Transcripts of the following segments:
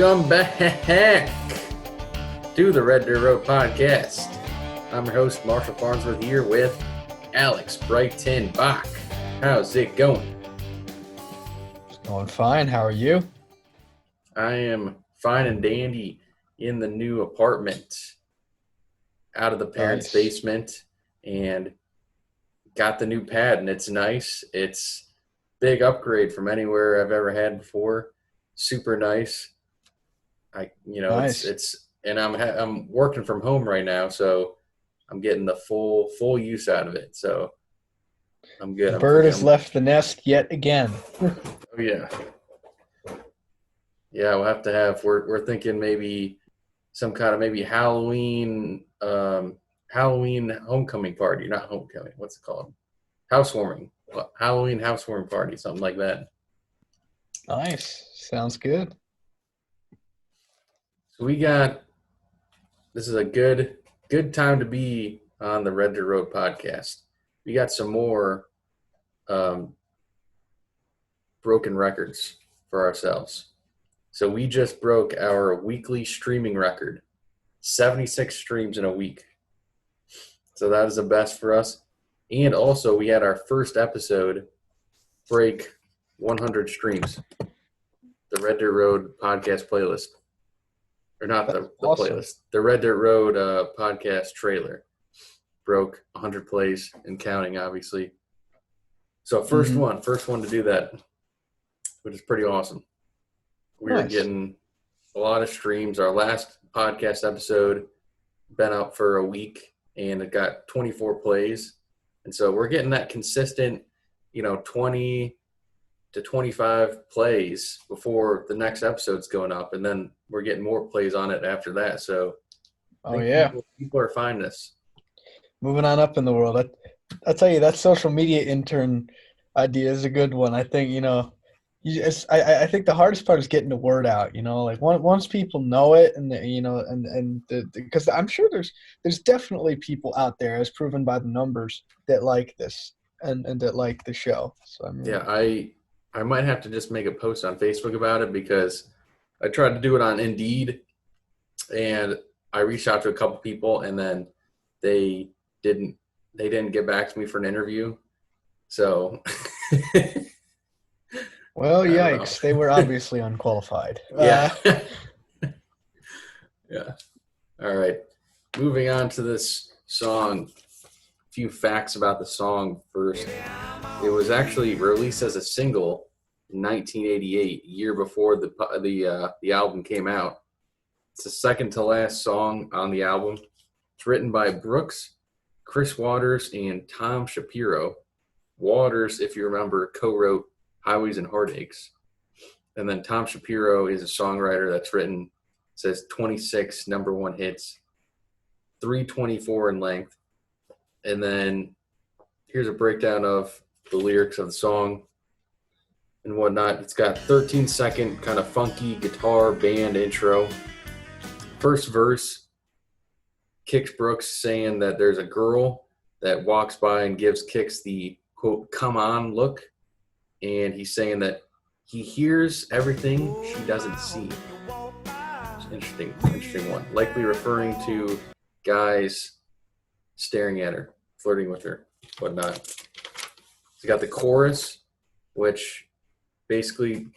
Welcome back to the Red Dirt Road podcast. I'm your host, Marshall Farnsworth, here with Alex Brighton Bach. How's it going? It's going fine. How are you? I am fine and dandy in the new apartment, out of the parents' basement, and got the new pad, and it's nice. It's big upgrade from anywhere I've ever had before. Super nice. Nice. It's and I'm working from home right now, so I'm getting the full use out of it. So I'm good. The bird has left the nest yet again. Oh yeah. Yeah, we'll have to have. We're thinking maybe some kind of Halloween homecoming party. Not homecoming. What's it called? Housewarming. Halloween housewarming party. Something like that. Nice. Sounds good. So this is a good time to be on the Red Dirt Road podcast. We got some more broken records for ourselves. So we just broke our weekly streaming record, 76 streams in a week. So that is the best for us. And also we had our first episode break 100 streams. The Red Dirt Road podcast playlist. Or not the awesome. Playlist. The Red Dirt Road podcast trailer broke 100 plays and counting, obviously. So first one to do that, which is pretty awesome. We're getting a lot of streams. Our last podcast episode been out for a week, and it got 24 plays. And so we're getting that consistent, 20 to 25 plays before the next episode's going up, and then we're getting more plays on it after that. So people are finding us. Moving on up in the world. I'll tell you, that social media intern idea is a good one. I think, I think the hardest part is getting the word out, like once people know it because I'm sure there's definitely people out there, as proven by the numbers, that like this and that like the show. So I might have to just make a post on Facebook about it, because I tried to do it on Indeed, and I reached out to a couple people, and then they didn't get back to me for an interview. So well, yikes. They were obviously unqualified. Yeah. Yeah. All right. Moving on to this song. A few facts about the song first. It was actually released as a single in 1988, year before the album came out. It's the second to last song on the album. It's written by Brooks, Chris Waters, and Tom Shapiro. Waters, if you remember, co-wrote Highways and Heartaches. And then Tom Shapiro is a songwriter that's written, says 26 number one hits, 324 in length. And then here's a breakdown of the lyrics of the song and whatnot. It's got 13-second kind of funky guitar band intro. First verse, Kix Brooks saying that there's a girl that walks by and gives Kix the, quote, "come on" look. And he's saying that he hears everything she doesn't see. It's an interesting one. Likely referring to guys staring at her, flirting with her, whatnot. He's got the chorus, which basically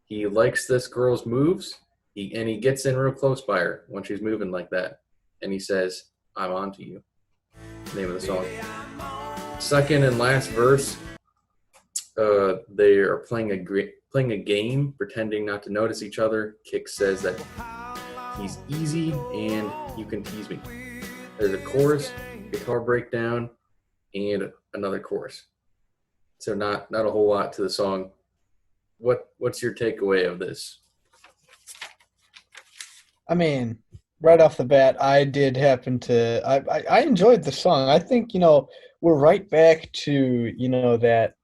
he likes this girl's moves, and he gets in real close by her when she's moving like that. And he says, "I'm on to you." Name of the song. Second and last verse, they are playing a game, pretending not to notice each other. Kix says that he's easy and you can tease me. There's a chorus, guitar breakdown, and another chorus. So not a whole lot to the song. What's your takeaway of this? I mean, right off the bat, I did happen to I enjoyed the song. I think, we're right back to, that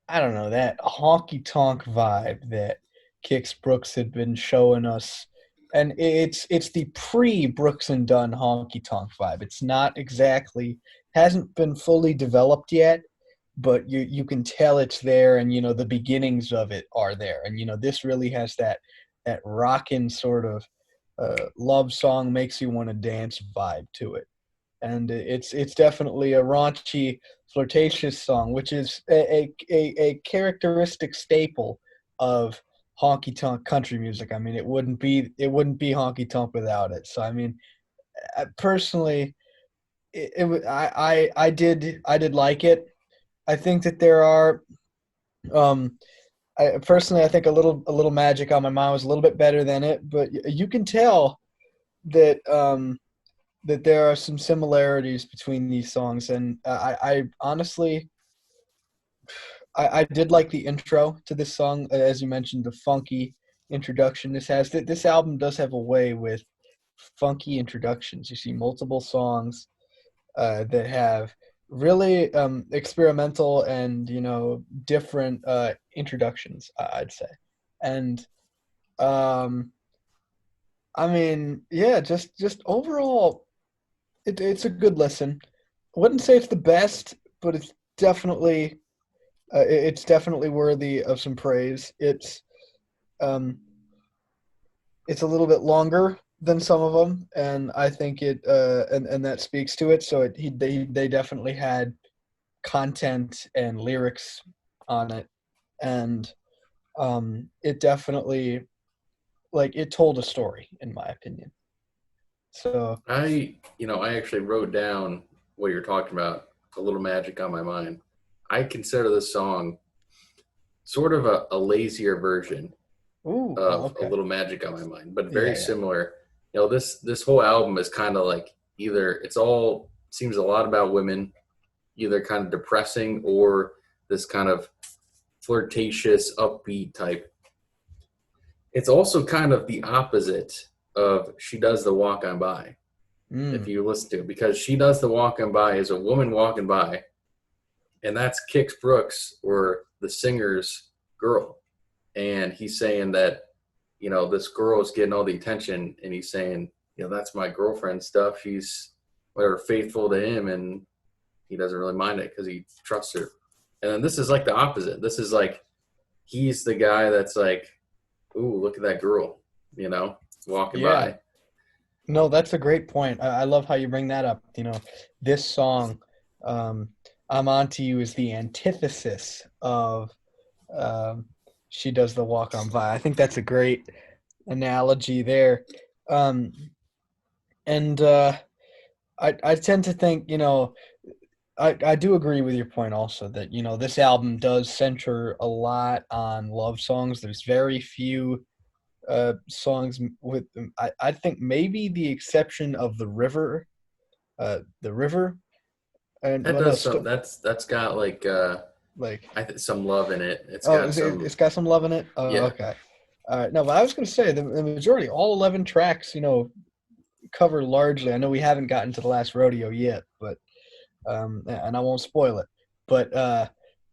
I don't know, that honky-tonk vibe that Kix Brooks had been showing us. And it's the pre-Brooks and Dunn honky-tonk vibe. It's not exactly, hasn't been fully developed yet, but you can tell it's there, and, the beginnings of it are there. And, this really has that that rockin' sort of love song makes you want to dance vibe to it. And it's definitely a raunchy, flirtatious song, which is a characteristic staple of honky tonk country music. I mean, it wouldn't be honky tonk without it. So I mean, personally, I did like it. I think that there are um I think a little magic on my mind was a little bit better than it, but you can tell that that there are some similarities between these songs, and I honestly I did like the intro to this song, as you mentioned, the funky introduction. This album does have a way with funky introductions. You see multiple songs that have really experimental and different introductions, I'd say. And I mean, yeah, just overall, it's a good listen. I wouldn't say it's the best, but it's definitely worthy of some praise. Um, it's a little bit longer than some of them, and I think and that speaks to it. So they definitely had content and lyrics on it, and it definitely, like, it told a story in my opinion. So I actually wrote down what you're talking about, a little magic on my mind. I consider this song sort of a lazier version ooh, oh, of a okay, little magic on my mind, but very yeah, yeah. similar. This whole album is kind of like either it's all seems a lot about women, either kind of depressing or this kind of flirtatious, upbeat type. It's also kind of the opposite of She Does the Walk On By, if Mm, you listen to it, because She Does the Walk On By is a woman walking by, and that's Kix Brooks, or the singer's girl. And he's saying that, this girl is getting all the attention, and he's saying, that's my girlfriend stuff. She's whatever faithful to him, and he doesn't really mind it because he trusts her. And then this is like the opposite. This is like he's the guy that's like, ooh, look at that girl, walking yeah. by. No, that's a great point. I love how you bring that up. This song, um, "I'm On to You," is the antithesis of um, "She Does the Walk On By." I think that's a great analogy there. Um, and I tend to think, I do agree with your point also that, this album does center a lot on love songs. There's very few songs with, I think maybe the exception of the river, and That well, no, does some. That's got like like, I think some love in it. It's oh, got some. it's got some love in it. Oh, Yeah. okay. All right. No, but I was going to say the majority, all 11 tracks, cover largely. I know we haven't gotten to the last rodeo yet, but and I won't spoil it. But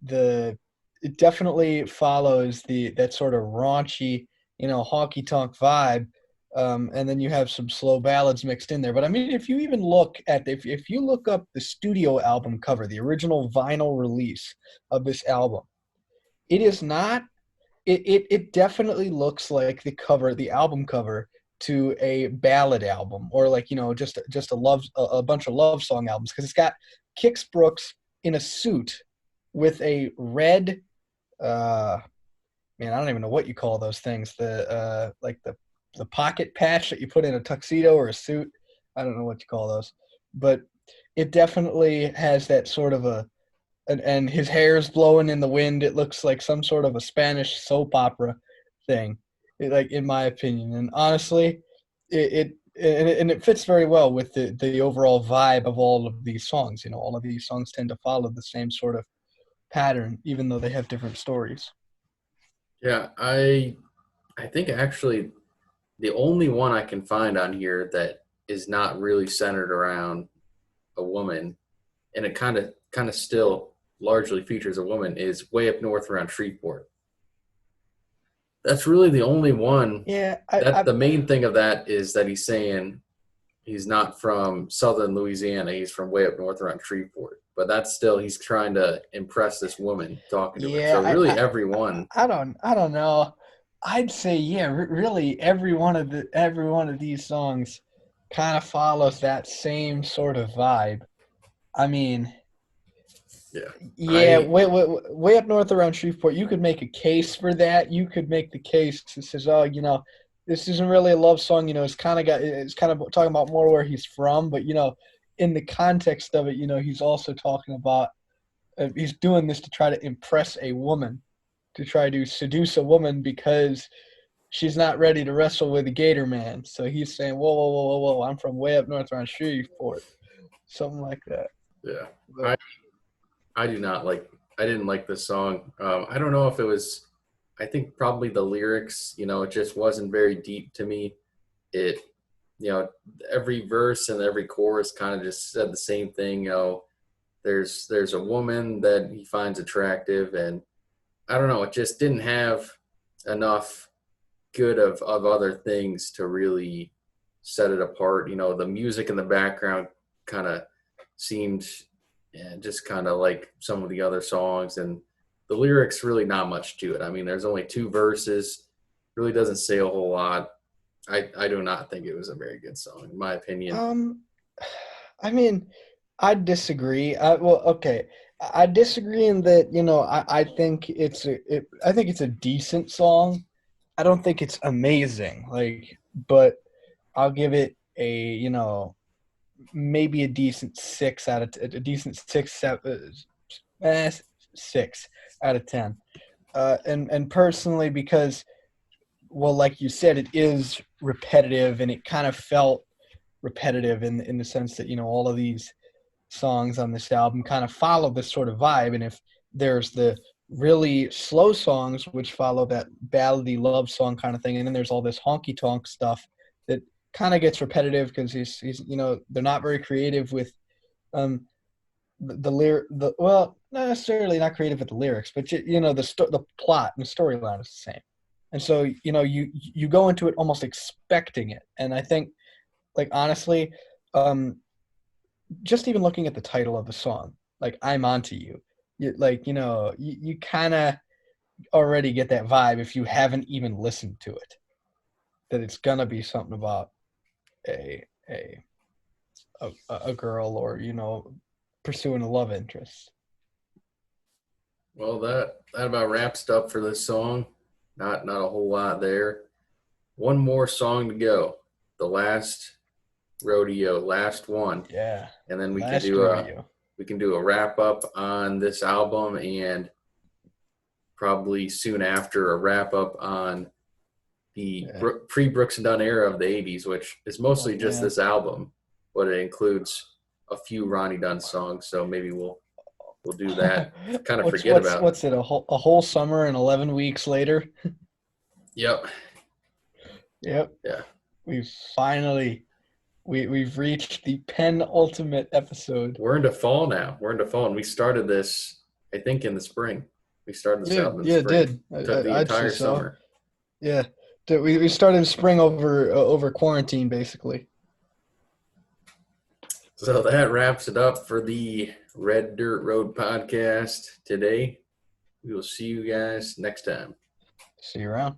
the it definitely follows that sort of raunchy, honky tonk vibe. And then you have some slow ballads mixed in there. But I mean, if you even look at if you look up the studio album cover, the original vinyl release of this album, it is not. It definitely looks like the album cover to a ballad album, or like, just a bunch of love song albums, because it's got Kix Brooks in a suit with a red, uh man, I don't even know what you call those things, like the pocket patch that you put in a tuxedo or a suit. I don't know what you call those, but it definitely has that sort of and his hair is blowing in the wind. It looks like some sort of a Spanish soap opera thing, like, in my opinion. And honestly, it fits very well with the overall vibe of all of these songs. All of these songs tend to follow the same sort of pattern, even though they have different stories. Yeah, I think actually the only one I can find on here that is not really centered around a woman, and it kind of still largely features a woman, is Way Up North around Shreveport. That's really the only one. Yeah, That the main thing of that is that he's saying he's not from southern Louisiana. He's from way up north around Shreveport. But that's still he's trying to impress this woman talking to her. So yeah, really, everyone. I don't know. I'd say yeah, really every one of these songs kind of follows that same sort of vibe. I mean, Yeah. yeah, I way up north around Shreveport, you could make a case for that. You could make the case that says, oh, this isn't really a love song. It's kind of talking about more where he's from, but in the context of it, he's also talking about he's doing this to try to impress a woman, to try to seduce a woman because she's not ready to wrestle with a Gator man. So he's saying, whoa, whoa, whoa, whoa, whoa, I'm from way up north around Shreveport, something like that. yeah. But I I do not like. I didn't like this song. I don't know if it was. I think probably the lyrics. It just wasn't very deep to me. It, you know, every verse and every chorus kind of just said the same thing. There's a woman that he finds attractive, and I don't know. It just didn't have enough good of other things to really set it apart. The music in the background kind of seemed, yeah, just kind of like some of the other songs, and the lyrics really not much to it. I mean, there's only two verses, really doesn't say a whole lot. I do not think it was a very good song, in my opinion. um, I mean, I disagree. Well, okay, I disagree in that I think I think it's a decent song. I don't think it's amazing, but I'll give it maybe a decent a decent eh, 6 out of 10. And personally, because well, like you said, it is repetitive, and it kind of felt repetitive in the sense that all of these songs on this album kind of follow this sort of vibe. And if there's the really slow songs which follow that ballady love song kind of thing, and then there's all this honky tonk stuff that kind of gets repetitive because he's they're not very creative with um the lyric the well not necessarily not creative with the lyrics, but the plot and the storyline is the same. And so you go into it almost expecting it. And I think, like, honestly, um just even looking at the title of the song, like "I'm Onto You," you kind of already get that vibe if you haven't even listened to it, that it's gonna be something about a a a girl, or pursuing a love interest. Well, that about wraps it up for this song. Not a whole lot there. One more song to go. The last rodeo, last one, Yeah, and then we can last do a rodeo. wrap up on this album, and probably soon after a wrap up on the Yeah. pre Brooks and Dunn era of the '80s, which is Oh mostly just yeah. this album, but it includes a few Ronnie Dunn songs. So maybe we'll do that. Kind of forget about. What's it, a whole summer and 11 weeks later? Yep. Yep. Yeah. We've finally we've reached the penultimate episode. We're into fall now. We're into fall, and we started this, I think, in the spring. We started this Yeah, album in the yeah, it spring. did. Took the I'd say entire so. summer. Yeah. We started in spring over quarantine, basically. So that wraps it up for the Red Dirt Road podcast today. We will see you guys next time. See you around.